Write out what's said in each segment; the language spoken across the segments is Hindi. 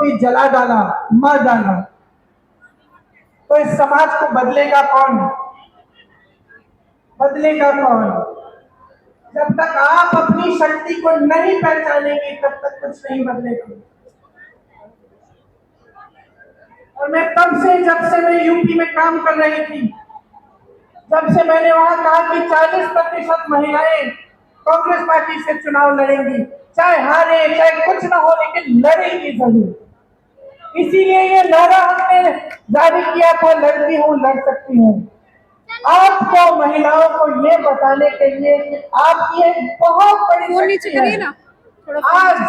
भी जला डाला, मार डाला, तो इस समाज को बदलेगा कौन? बदलेगा कौन? जब तक आप अपनी शक्ति को नहीं पहचानेंगे तब तक कुछ नहीं बदलेगा। और मैं तब से, जब से मैं यूपी में काम कर रही थी, जब से मैंने वहां कहा कि 40% महिलाएं कांग्रेस पार्टी से चुनाव लड़ेंगी, चाहे हारे चाहे कुछ ना हो, लेकिन लड़ेंगी जरूर। इसीलिए ये नारा हमने जारी किया था, लड़ती हूँ लड़ सकती हूँ। आपको, महिलाओं को ये बताने के लिए कि आपकी एक बहुत बड़ी शक्ति है। आज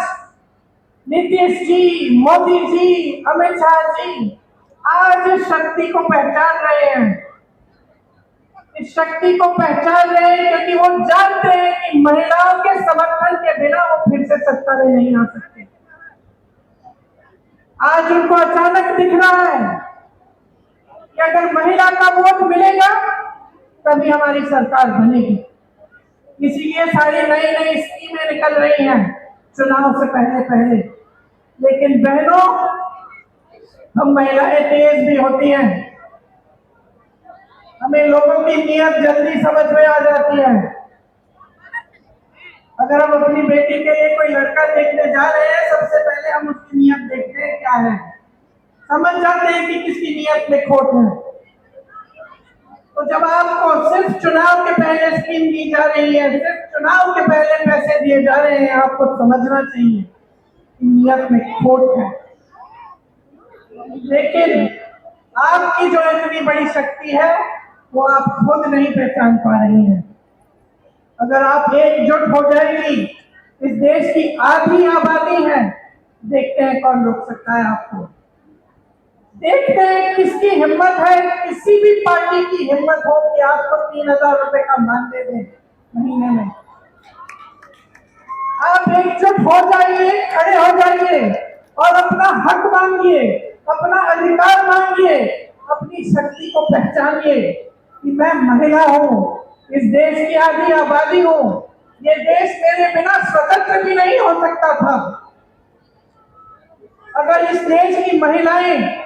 नीतीश जी, मोदी जी, अमित शाह जी आज शक्ति को पहचान रहे हैं। इस शक्ति को पहचान रहे हैं क्योंकि वो जानते हैं कि महिलाओं के समर्थन के बिना वो फिर से सत्ता में नहीं आ सकते। आज उनको अचानक दिख रहा है कि अगर महिला का वोट मिलेगा तभी हमारी सरकार बनेगी। इसीलिए सारी नई नई स्कीमें निकल रही हैं चुनाव से पहले पहले। लेकिन बहनों, हम महिलाएं तेज भी होती हैं, हमें लोगों की नीयत जल्दी समझ में आ जाती है। अगर हम अपनी बेटी के लिए कोई लड़का देखने जा रहे हैं, सबसे पहले हम उसकी नीयत देखते हैं क्या है, समझ जाते हैं कि किसकी नीयत में खोट है। तो जब आपको सिर्फ चुनाव के पहले स्कीम दी जा रही है, सिर्फ चुनाव के पहले पैसे दिए जा रहे हैं, आपको समझना चाहिए कि नीयत में खोट है। लेकिन आपकी जो इतनी बड़ी शक्ति है वो आप खुद नहीं पहचान पा रही हैं। अगर आप एकजुट हो जाएंगी, इस देश की आधी आबादी है, देखते हैं कौन रोक सकता है आपको। देखते हैं किसकी हिम्मत है, किसी भी पार्टी की हिम्मत हो कि आपको 3000 रुपए का मान दे दे महीने में। आप एकजुट हो जाइए, खड़े हो जाइए और अपना हक मांगिए, अपना अधिकार मांगिए, अपनी शक्ति को पहचानिए कि मैं महिला हूँ, इस देश की आधी आबादी हूँ, ये देश मेरे बिना स्वतंत्र भी नहीं हो सकता था। अगर इस देश की महिलाएं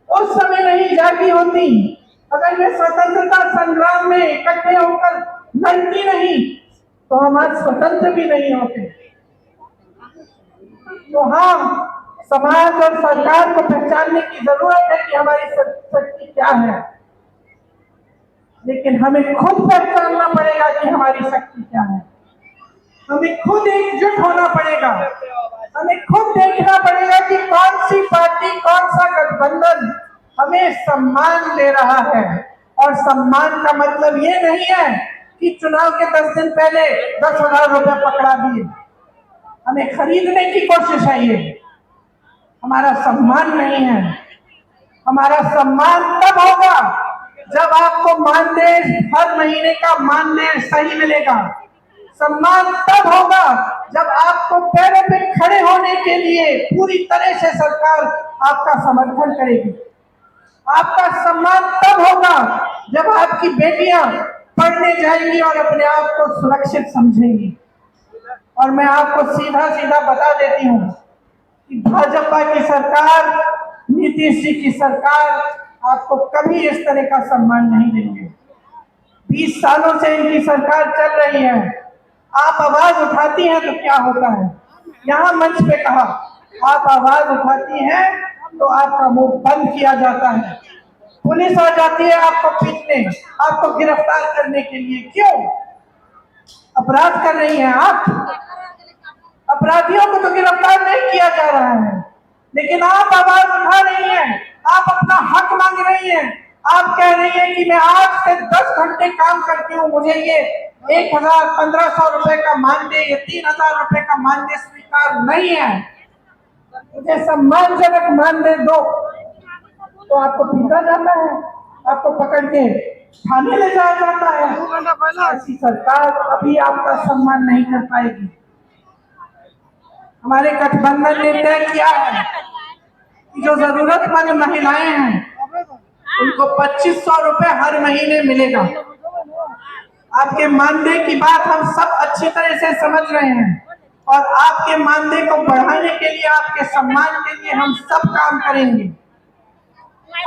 उस समय नहीं जागी होती, अगर वे स्वतंत्रता संग्राम में इकट्ठे होकर लड़ती नहीं, तो हम आज स्वतंत्र भी नहीं होते। तो हाँ, समाज और सरकार को पहचानने की जरूरत है कि हमारी शक्ति क्या है, लेकिन हमें खुद पहचानना पड़ेगा कि हमारी शक्ति क्या है। हमें खुद एकजुट होना पड़ेगा, हमें खुद देखना पड़ेगा कि कौन सी पार्टी, कौन सा गठबंधन हमें सम्मान दे रहा है। और सम्मान का मतलब ये नहीं है कि चुनाव के 10 दिन पहले 10,000 रुपए पकड़ा दिए, हमें खरीदने की कोशिश है। ये हमारा सम्मान नहीं है। हमारा सम्मान तब होगा जब आपको मानदेय, हर महीने का मानदेय सही मिलेगा। सम्मान तब होगा जब आपको पैरों पे खड़े होने के लिए पूरी तरह से सरकार आपका समर्थन करेगी। आपका सम्मान तब होगा जब आपकी बेटियां पढ़ने जाएंगी और अपने आप को सुरक्षित समझेंगी। और मैं आपको सीधा सीधा बता देती हूँ कि भाजपा की सरकार, नीतीश जी की सरकार आपको कभी इस तरह का सम्मान नहीं देंगे। 20 सालों से इनकी सरकार चल रही है। आप आवाज उठाती हैं तो क्या होता है? यहाँ मंच पे कहा, आप आवाज उठाती हैं तो आपका मुंह बंद किया जाता है, पुलिस आ जाती है आपको पीटने, आपको गिरफ्तार करने के लिए। क्यों? अपराध कर रही हैं आप। अपराधियों को तो गिरफ्तार नहीं किया जा रहा है, लेकिन आप आवाज उठा रही हैं, आप अपना हक मांग रही हैं। आप कह रही हैं कि मैं आज से 10 घंटे काम करती हूँ, मुझे ये 1,000, 1,500 रुपए का मानदेय, 3,000 रुपए का मानदेय स्वीकार नहीं है। मुझे सम्मानजनक मानदेय दो। तो आपको पीटा जाता है, आपको पकड़ के थाने ले जाया जाता है। ऐसी सरकार अभी आपका सम्मान नहीं कर पाएगी। हमारे गठबंधन ने तय किया है कि जो जरूरतमंद महिलाएं हैं उनको 2,500 रुपए हर महीने मिलेगा। आपके मानदेय की बात हम सब अच्छी तरह से समझ रहे हैं, और आपके मानदेय को बढ़ाने के लिए, आपके सम्मान के लिए हम सब काम करेंगे।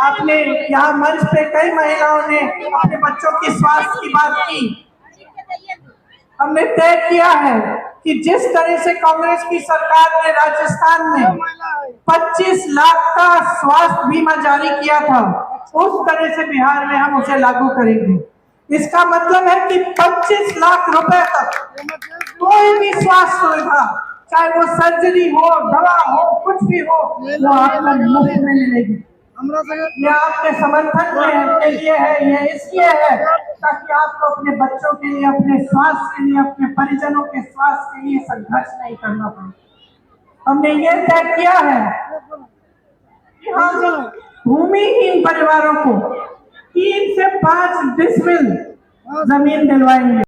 आपने यहाँ मंच पे कई महिलाओं ने अपने बच्चों की स्वास्थ्य की बात की। हमने तय किया है कि जिस तरह से कांग्रेस की सरकार ने राजस्थान में 25 लाख का स्वास्थ्य बीमा जारी किया था, उस तरह से बिहार में हम उसे लागू करेंगे। इसका मतलब है कि 25 लाख रुपए तक कोई भी स्वास्थ्य सुविधा, चाहे वो सर्जरी हो, दवा हो, कुछ भी हो, वो आपको मुफ्त में मिलेगी। ये आपके समर्थन के लिए है, ये इसलिए है ताकि आपको अपने बच्चों के लिए, अपने स्वास्थ्य के लिए, अपने परिजनों के स्वास्थ्य के लिए संघर्ष नहीं करना पड़े। हमने ये तय किया है कि हम भूमिहीन परिवारों को 3 से 5 डिसमिल जमीन दिलवाएंगे।